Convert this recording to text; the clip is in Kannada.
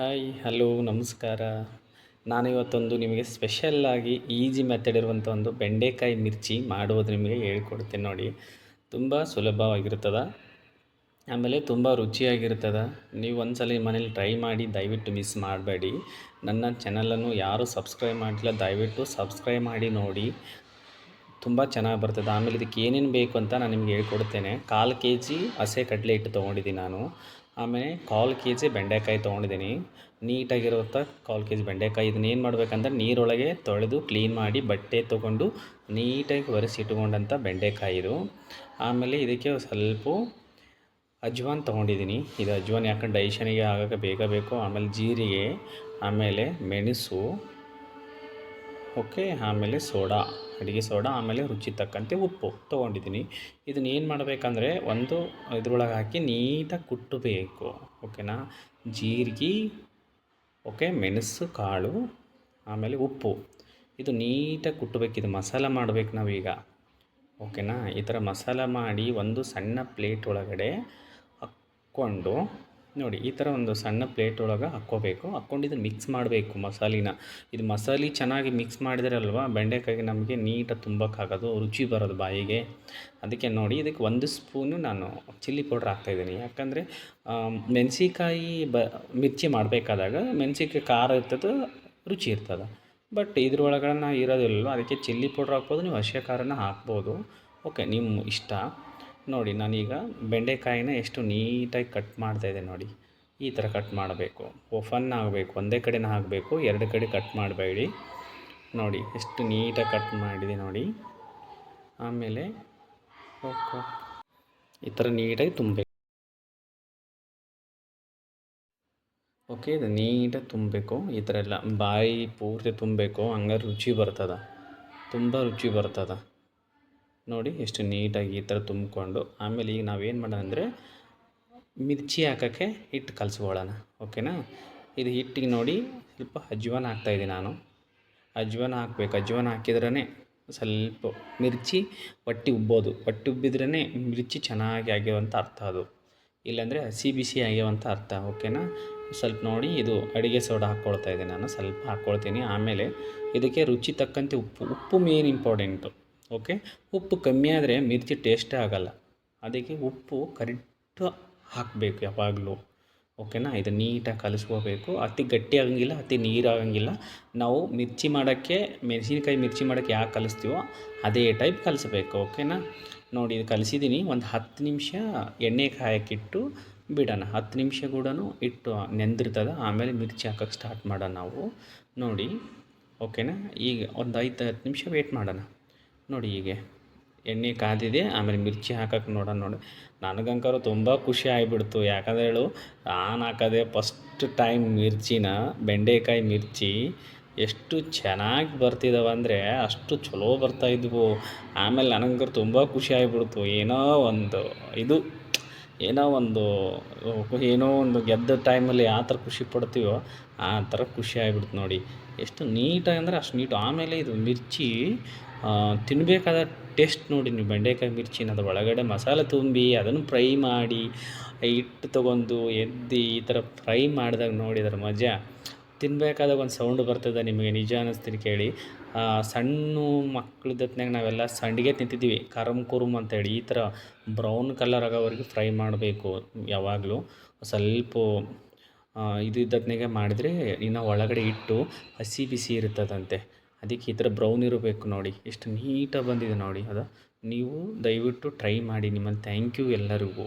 ಹಾಯ್ ಹಲೋ ನಮಸ್ಕಾರ. ನಾನಿವತ್ತೊಂದು ನಿಮಗೆ ಸ್ಪೆಷಲ್ಲಾಗಿ ಈಸಿ ಮೆಥಡ್ ಇರುವಂಥ ಒಂದು ಬೆಂಡೆಕಾಯಿ ಮಿರ್ಚಿ ಮಾಡುವುದು ನಿಮಗೆ ಹೇಳ್ಕೊಡ್ತೀನಿ ನೋಡಿ. ತುಂಬ ಸುಲಭವಾಗಿರ್ತದೆ, ಆಮೇಲೆ ತುಂಬ ರುಚಿಯಾಗಿರ್ತದೆ. ನೀವು ಒಂದ್ಸಲ ಮನೇಲಿ ಟ್ರೈ ಮಾಡಿ, ದಯವಿಟ್ಟು ಮಿಸ್ ಮಾಡಬೇಡಿ. ನನ್ನ ಚಾನಲನ್ನು ಯಾರು ಸಬ್ಸ್ಕ್ರೈಬ್ ಮಾಡಿಲ್ಲ, ದಯವಿಟ್ಟು ಸಬ್ಸ್ಕ್ರೈಬ್ ಮಾಡಿ ನೋಡಿ. ತುಂಬ ಚೆನ್ನಾಗಿ ಬರ್ತದೆ. ಆಮೇಲೆ ಇದಕ್ಕೆ ಏನೇನು ಬೇಕು ಅಂತ ನಾನು ನಿಮ್ಗೆ ಹೇಳ್ಕೊಡ್ತೇನೆ. 1/4 kg ಹಸಿ ಕಡಲೆ ಹಿಟ್ಟು ತೊಗೊಂಡಿದ್ದೀನಿ ನಾನು. ಆಮೇಲೆ 1/4 kg ಬೆಂಡೆಕಾಯಿ ತೊಗೊಂಡಿದ್ದೀನಿ. ನೀಟಾಗಿರುವಂಥ 1/4 kg ಬೆಂಡೆಕಾಯಿ. ಇದನ್ನೇನು ಮಾಡಬೇಕಂದ್ರೆ ನೀರೊಳಗೆ ತೊಳೆದು ಕ್ಲೀನ್ ಮಾಡಿ ಬಟ್ಟೆ ತೊಗೊಂಡು ನೀಟಾಗಿ ಒರೆಸಿಟ್ಕೊಂಡಂಥ ಬೆಂಡೆಕಾಯಿ ಇದು. ಆಮೇಲೆ ಇದಕ್ಕೆ ಸ್ವಲ್ಪ ಅಜ್ವಾನ್ ತೊಗೊಂಡಿದ್ದೀನಿ. ಇದು ಅಜ್ವಾನ್ ಯಾಕಂದ್ರೆ ಡೈಜೆಷನಿಗೆ ಆಗೋಕ್ಕೆ ಬೇಗ ಬೇಕು. ಆಮೇಲೆ ಜೀರಿಗೆ, ಆಮೇಲೆ ಮೆಣಸು, ಓಕೆ, ಆಮೇಲೆ ಸೋಡಾ, ಅಡುಗೆ ಸೋಡಾ, ಆಮೇಲೆ ರುಚಿ ತಕ್ಕಂತೆ ಉಪ್ಪು ತೊಗೊಂಡಿದ್ದೀನಿ. ಇದನ್ನ ಏನು ಮಾಡಬೇಕಂದ್ರೆ ಒಂದು ಇದ್ರೊಳಗೆ ಹಾಕಿ ನೀಟಾಗಿ ಕುಟ್ಟಬೇಕು, ಓಕೆನಾ. ಜೀರಿಗೆ, ಓಕೆ, ಮೆಣಸು ಕಾಳು, ಆಮೇಲೆ ಉಪ್ಪು, ಇದು ನೀಟಾಗಿ ಕುಟ್ಟಬೇಕು. ಇದು ಮಸಾಲ ಮಾಡಬೇಕು ನಾವೀಗ, ಓಕೆನಾ. ಈ ಥರ ಮಸಾಲ ಮಾಡಿ ಒಂದು ಸಣ್ಣ ಪ್ಲೇಟ್ ಒಳಗಡೆ ಹಾಕ್ಕೊಂಡು ನೋಡಿ, ಈ ಥರ ಒಂದು ಸಣ್ಣ ಪ್ಲೇಟ್ ಒಳಗೆ ಹಾಕ್ಕೋಬೇಕು. ಹಾಕ್ಕೊಂಡು ಇದನ್ನು ಮಿಕ್ಸ್ ಮಾಡಬೇಕು ಮಸಾಲಿನ. ಇದು ಮಸಾಲೆ ಚೆನ್ನಾಗಿ ಮಿಕ್ಸ್ ಮಾಡಿದ್ರಲ್ವ ಬೆಂಡೆಕಾಯಿಗೆ ನಮಗೆ ನೀಟಾಗಿ ತುಂಬಕ್ಕಾಗೋದು, ರುಚಿ ಬರೋದು ಬಾಯಿಗೆ. ಅದಕ್ಕೆ ನೋಡಿ, ಇದಕ್ಕೆ 1 ಸ್ಪೂನು ನಾನು ಚಿಲ್ಲಿ ಪೌಡ್ರ್ ಹಾಕ್ತಾಯಿದ್ದೀನಿ. ಯಾಕಂದರೆ ಮೆಣಸಿಕಾಯಿ ಮಿರ್ಚಿ ಮಾಡಬೇಕಾದಾಗ ಮೆಣಸಿಕಾಯಿ ಖಾರ ಇರ್ತದೆ, ರುಚಿ ಇರ್ತದೆ. ಬಟ್ ಇದ್ರೊಳಗಡೆ ಇರೋದಿಲ್ಲ, ಅದಕ್ಕೆ ಚಿಲ್ಲಿ ಪೌಡ್ರ್ ಹಾಕ್ಬೋದು, ನೀವು ಹಸಿ ಖಾರನ ಹಾಕ್ಬೋದು, ಓಕೆ, ನಿಮ್ಮ ಇಷ್ಟ. ನೋಡಿ, ನಾನೀಗ ಬೆಂಡೆಕಾಯಿನ ಎಷ್ಟು ನೀಟಾಗಿ ಕಟ್ ಮಾಡ್ತಾಯಿದ್ದೆ ನೋಡಿ. ಈ ಥರ ಕಟ್ ಮಾಡಬೇಕು, ಓಫನ್ ಆಗಬೇಕು, ಒಂದೇ ಕಡೆನ ಹಾಕಬೇಕು, 2 ಕಡೆ ಕಟ್ ಮಾಡಬೇಡಿ. ನೋಡಿ ಎಷ್ಟು ನೀಟಾಗಿ ಕಟ್ ಮಾಡಿದೆ ನೋಡಿ. ಆಮೇಲೆ ಓಕೆ, ಈ ಥರ ನೀಟಾಗಿ ತುಂಬಬೇಕು, ಓಕೆ. ಇದು ನೀಟಾಗಿ ತುಂಬಬೇಕು, ಈ ಥರ ಎಲ್ಲ ಬಾಯಿ ಪೂರ್ತಿ ತುಂಬಬೇಕು, ಹಂಗಾರೆ ರುಚಿ ಬರ್ತದೆ, ತುಂಬ ರುಚಿ ಬರ್ತದೆ ನೋಡಿ. ಎಷ್ಟು ನೀಟಾಗಿ ಈ ಥರ ತುಂಬಿಕೊಂಡು ಆಮೇಲೆ ಈಗ ನಾವೇನು ಮಾಡೋಣ ಅಂದರೆ ಮಿರ್ಚಿ ಹಾಕೋಕ್ಕೆ ಹಿಟ್ಟು ಕಲಸ್ಕೊಳ್ಳೋಣ, ಓಕೆನಾ. ಇದು ಹಿಟ್ಟಿಗೆ ನೋಡಿ ಸ್ವಲ್ಪ ಅಜ್ವಾನ ಹಾಕ್ತಾಯಿದ್ದೀನಿ ನಾನು. ಅಜ್ವಾನ ಹಾಕ್ಬೇಕು, ಅಜ್ವಾನ ಹಾಕಿದ್ರೇ ಸ್ವಲ್ಪ ಮಿರ್ಚಿ ಹೊಟ್ಟೆ ಉಬ್ಬೋದು. ಹೊಟ್ಟೆ ಉಬ್ಬಿದ್ರೇ ಮಿರ್ಚಿ ಚೆನ್ನಾಗಿ ಆಗ್ಯಾವಂತ ಅರ್ಥ ಅದು, ಇಲ್ಲಾಂದರೆ ಹಸಿ ಬಿಸಿ ಆಗ್ಯಾವಂತ ಅರ್ಥ, ಓಕೆನಾ. ಸ್ವಲ್ಪ ನೋಡಿ, ಇದು ಅಡುಗೆ ಸೋಡಾ ಹಾಕ್ಕೊಳ್ತಾಯಿದ್ದೀನಿ ನಾನು, ಸ್ವಲ್ಪ ಹಾಕ್ಕೊಳ್ತೀನಿ. ಆಮೇಲೆ ಇದಕ್ಕೆ ರುಚಿ ತಕ್ಕಂತೆ ಉಪ್ಪು ಮೇನ್ ಇಂಪಾರ್ಟೆಂಟು, ಓಕೆ. ಉಪ್ಪು ಕಮ್ಮಿ ಆದರೆ ಮಿರ್ಚಿ ಟೇಸ್ಟೇ ಆಗೋಲ್ಲ, ಅದಕ್ಕೆ ಉಪ್ಪು ಕರೆಕ್ಟು ಹಾಕಬೇಕು ಯಾವಾಗಲೂ, ಓಕೆನಾ. ಇದು ನೀಟಾಗಿ ಕಲಿಸ್ಕೋಬೇಕು. ಅತಿ ಗಟ್ಟಿ ಆಗಂಗಿಲ್ಲ, ಅತಿ ನೀರು ಆಗಂಗಿಲ್ಲ. ನಾವು ಮಿರ್ಚಿ ಮಾಡೋಕ್ಕೆ, ಮೆಣಸಿನ್ಕಾಯಿ ಮಿರ್ಚಿ ಮಾಡೋಕ್ಕೆ ಯಾಕೆ ಕಲಿಸ್ತೀವೋ ಅದೇ ಟೈಪ್ ಕಲಿಸ್ಬೇಕು, ಓಕೆನಾ. ನೋಡಿ, ಇದು ಕಲಿಸಿದ್ದೀನಿ. ಒಂದು 10 ನಿಮಿಷ ಎಣ್ಣೆ ಕಾಯಕ್ಕಿಟ್ಟು ಬಿಡೋಣ. 10 ನಿಮಿಷ ಕೂಡ ಇಟ್ಟು ನೆಂದಿರ್ತದೆ. ಆಮೇಲೆ ಮಿರ್ಚಿ ಹಾಕೋಕ್ಕೆ ಸ್ಟಾರ್ಟ್ ಮಾಡೋಣ ನಾವು, ನೋಡಿ, ಓಕೆನಾ. ಈಗ ಒಂದು 5-10 ನಿಮಿಷ ವೆಯ್ಟ್ ಮಾಡೋಣ ನೋಡಿ. ಹೀಗೆ ಎಣ್ಣೆ ಕಾದಿದೆ, ಆಮೇಲೆ ಮಿರ್ಚಿ ಹಾಕೋಕ್ಕೆ ನೋಡೋಣ ನೋಡಿ. ನನಗಂಕರು ತುಂಬ ಖುಷಿ ಆಗಿಬಿಡ್ತು. ಯಾಕಂದರೆ ಹೇಳು, ನಾನು ಹಾಕೋದೆ ಫಸ್ಟ್ ಟೈಮ್ ಮಿರ್ಚಿನ, ಬೆಂಡೆಕಾಯಿ ಮಿರ್ಚಿ ಎಷ್ಟು ಚೆನ್ನಾಗಿ ಬರ್ತಿದ್ದಾವೆ ಅಂದರೆ ಅಷ್ಟು ಚಲೋ ಬರ್ತಾಯಿದ್ವು. ಆಮೇಲೆ ನನಗಂಕರು ತುಂಬ ಖುಷಿ ಆಗಿಬಿಡ್ತು. ಏನೋ ಒಂದು ಗೆದ್ದ ಟೈಮಲ್ಲಿ ಯಾವ ಥರ ಖುಷಿ ಪಡ್ತೀವೋ ಆ ಥರ ಖುಷಿ ಆಗಿಬಿಡ್ತು ನೋಡಿ. ಎಷ್ಟು ನೀಟಾಗಿ ಅಂದರೆ ಅಷ್ಟು ನೀಟು. ಆಮೇಲೆ ಇದು ಮಿರ್ಚಿ ತಿನ್ನಬೇಕಾದ ಟೇಸ್ಟ್ ನೋಡಿ ನೀವು. ಬೆಂಡೆಕಾಯಿ ಮಿರ್ಚಿನ ಅದು ಒಳಗಡೆ ಮಸಾಲೆ ತುಂಬಿ ಅದನ್ನು ಫ್ರೈ ಮಾಡಿ ಹಿಟ್ಟು ತೊಗೊಂಡು ಎದ್ದು ಈ ಥರ ಫ್ರೈ ಮಾಡಿದಾಗ ನೋಡಿ ಅದರ ಮಜಾ. ತಿನ್ನಬೇಕಾದಾಗ ಒಂದು ಸೌಂಡ್ ಬರ್ತದೆ ನಿಮಗೆ, ನಿಜ ಅನ್ನಿಸ್ತೀನಿ ಕೇಳಿ. ಸಣ್ಣ ಮಕ್ಕಳಿದ್ದತ್ನಾಗ ನಾವೆಲ್ಲ ಸಂಡಿಗೆ ತಿಂತಿದ್ದೀವಿ, ಕರಮ್ ಕುರುಮ್ ಅಂತೇಳಿ. ಈ ಥರ ಬ್ರೌನ್ ಕಲರ್ ಆಗೋವರೆಗೆ ಫ್ರೈ ಮಾಡಬೇಕು ಯಾವಾಗಲೂ. ಸ್ವಲ್ಪ ಇದು ಇದ್ದತ್ನಾಗೆ ಮಾಡಿದರೆ ಇನ್ನು ಒಳಗಡೆ ಇಟ್ಟು ಹಸಿ ಬಿಸಿ ಇರ್ತದಂತೆ, ಅದಕ್ಕೆ ಈ ಥರ ಬ್ರೌನ್ ಇರಬೇಕು ನೋಡಿ. ಎಷ್ಟು ನೀಟಾಗಿ ಬಂದಿದೆ ನೋಡಿ ಅದು. ನೀವು ದಯವಿಟ್ಟು ಟ್ರೈ ಮಾಡಿ. ನಿಮ್ಮನ್ನು ಥ್ಯಾಂಕ್ ಯು ಎಲ್ಲರಿಗೂ.